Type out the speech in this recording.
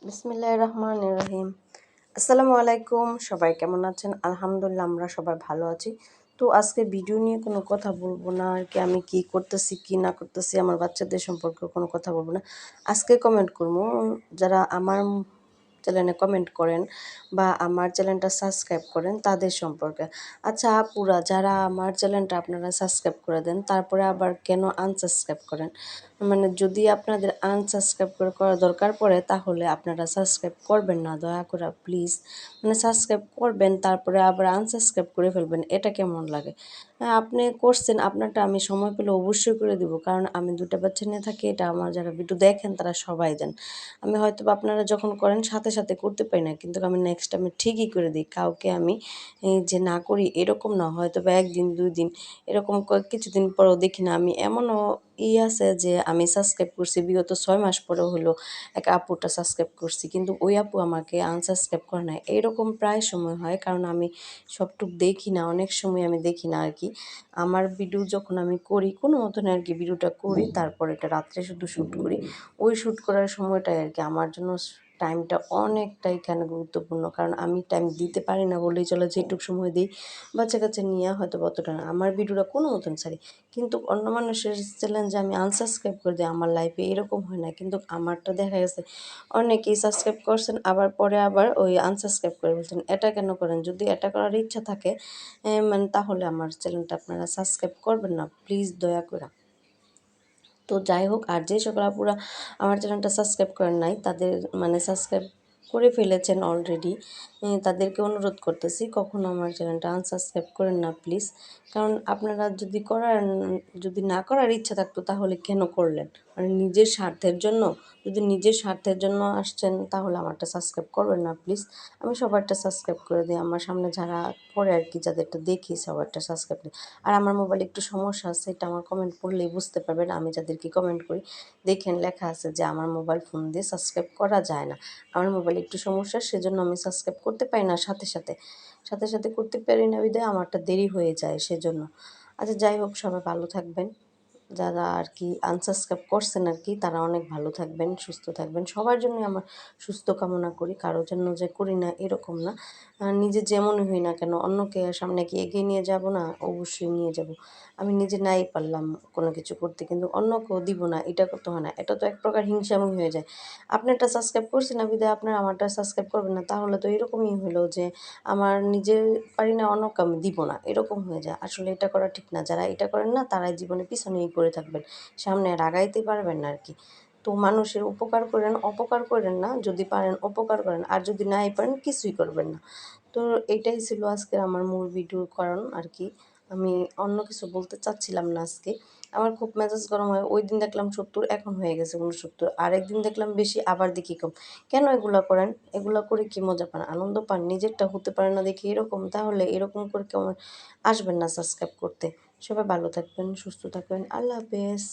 বিসমিল্লাহির রহমানির রহিম। আসসালামু আলাইকুম। সবাই কেমন আছেন? আলহামদুলিল্লাহ আমরা সবাই ভালো আছি। তো আজকে ভিডিও নিয়ে কোনো কথা বলবো না আর কি, আমি কি করতেছি কি না করতেছি আমার বাচ্চাদের সম্পর্কে কোনো কথা বলবো না। আজকে কমেন্ট করবো যারা আমার চ্যানেলে কমেন্ট করেন বা আমার চ্যানেলটা সাবস্ক্রাইব করেন তাদের সম্পর্কে। আচ্ছা আপুরা, যারা আমার চ্যানেলটা আপনারা সাবস্ক্রাইব করে দেন তারপরে আবার কেন আনসাবস্ক্রাইব করেন? মানে যদি আপনাদের আনসাবস্ক্রাইব করার দরকার পড়ে তাহলে আপনারা সাবস্ক্রাইব করবেন না, দয়া করে প্লিজ। মানে সাবস্ক্রাইব করবেন তারপরে আবার আনসাবস্ক্রাইব করে ফেলবেন, এটা কেমন লাগে? হ্যাঁ, আপনি করছেন, আপনারটা আমি সময় পেলে অবশ্যই করে দিব, কারণ আমি দুটো বাচ্চা নিয়ে থাকি, এটা আমার যারা ভিডিও দেখেন তারা সবাই দেন। আমি হয়তো বা আপনারা যখন করেন সাথে সাথে করতে পারি না, কিন্তু আমি নেক্সট টাইমে ঠিকই করে দিই। কাউকে আমি যে না করি এরকম না, হয়তো বা একদিন দুই দিন এরকম কিছুদিন পরেও দেখি না। আমি এমনও আছে যে আমি সাবস্ক্রাইব করছি বিগত 6 মাস পরেও হলো এক আপুটা সাবস্ক্রাইব করছি, কিন্তু ওই আপু আমাকে আনসাবস্ক্রাইব করে না। এইরকম প্রায় সময় হয়, কারণ আমি সবটুক দেখি না, অনেক সময় আমি দেখি না আর কি। আমার ভিডিও যখন আমি করি কোনো মতন আর কি, ভিডিওটা করি তারপর এটা রাত্রে শুধু শ্যুট করি। ওই শ্যুট করার সময়টাই আর কি আমার জন্য টাইমটা অনেকটাই এখানে গুরুত্বপূর্ণ, কারণ আমি টাইম দিতে পারি না বললেই চলে। যেটুকু সময় দিই বাচ্চা কাচ্চা নিয়ে হয়তো অতটা না, আমার ভিডিওটা কোনো মতন ছাড়ি। কিন্তু অন্য মানুষের চ্যালেঞ্জে আমি আনসাবস্ক্রাইব করে দিই, আমার লাইফে এরকম হয় না। কিন্তু আমারটা দেখা গেছে অনেকেই সাবস্ক্রাইব করছেন আবার পরে আবার ওই আনসাবস্ক্রাইব করে বলছেন। এটা কেন করেন? যদি এটা করার ইচ্ছা থাকে মানে তাহলে আমার চ্যানেলটা আপনারা সাবস্ক্রাইব করবেন না প্লিজ, দয়া করে। তো যাই হোক, আর যে সকল আপুরা আমার চ্যানেলটা সাবস্ক্রাইব করেন নাই তাদের মানে সাবস্ক্রাইব করে ফেলেছেন অলরেডি, তাদেরকে অনুরোধ করতেছি কখনো আমার চ্যানেলটা আনসাবস্ক্রাইব করেন না প্লিজ। কারণ আপনারা যদি না করার ইচ্ছা থাকতো তাহলে কেন করলেন? মানে নিজের স্বার্থের জন্য? যদি নিজের স্বার্থের জন্য আসছেন তাহলে আমারটা সাবস্ক্রাইব করবেন না প্লিজ। আমি সবারটা সাবস্ক্রাইব করে দিই, আমার সামনে যারা পড়ে আর কি, যাদেরটা দেখি সবারটা সাবস্ক্রাইব দিই। আর আমার মোবাইলে একটু সমস্যা আছে, এটা আমার কমেন্ট পড়লেই বুঝতে পারবেন। আমি যাদেরকে কমেন্ট করি দেখেন লেখা আছে যে আমার মোবাইল ফোন দিয়ে সাবস্ক্রাইব করা যায় না। আমার মোবাইলে একটু সমস্যা, সেজন্য আমি সাবস্ক্রাইব করতে পারি না সাথে সাথে করতে পারি না বিধায় আমারটা দেরি হয়ে যায় সেজন্য। আচ্ছা যাই হোক, সবাই ভালো থাকবেন। যারা আর কি আনসাবস্ক্রাইব করছেন আর কি, তারা অনেক ভালো থাকবেন, সুস্থ থাকবেন। সবার জন্যই আমার সুস্থ কামনা করি, কারোর জন্য যে করি না এরকম না। নিজে যেমনই হই না কেন অন্যকে সামনে কি এগিয়ে নিয়ে যাব না? অবশ্যই নিয়ে যাব। আমি নিজে নাই পারলাম কোনো কিছু করতে, কিন্তু অন্যকেও দিব না, এটা করতে হয় না। এটা তো এক প্রকার হিংসামি হয়ে যায়। আপনারটা সাবস্ক্রাইব করছি না বিধায় আপনারা আমারটা সাবস্ক্রাইব করবেন না, তাহলে তো এরকমই হলো যে আমার নিজে পারি না অন্যকে আমি দিব না, এরকম হয়ে যায়। আসলে এটা করা ঠিক না। যারা এটা করেন না তারাই জীবনে পিছনেই পড়ে থাকবেন, সামনে আর আগাইতে পারবেন না আর কি। তো মানুষের উপকার করেন, অপকার করেন না। যদি পারেন উপকার করেন, আর যদি নাই পারেন কিছুই করবেন না। তো এটাই ছিল আজকের আমার মূল ভিডিওর কারণ আর কি। আমি অন্য কিছু বলতে চাচ্ছিলাম না আজকে। আমার খুব মেজাজ গরম হয়। ওই দিন দেখলাম ৭০, এখন হয়ে গেছে ৬৯। আরেকদিন দেখলাম বেশি, আবার দেখি কম। কেন এগুলা করেন? এগুলা করে কি মজা পান? আনন্দ পান? নিজেরটা হতে পারে না দেখি এরকম? তাহলে এরকম করে কেমন আসবেন না সাবস্ক্রাইব করতে। সবাই ভালো থাকবেন, সুস্থ থাকবেন। আল্লাহ হাফেজ।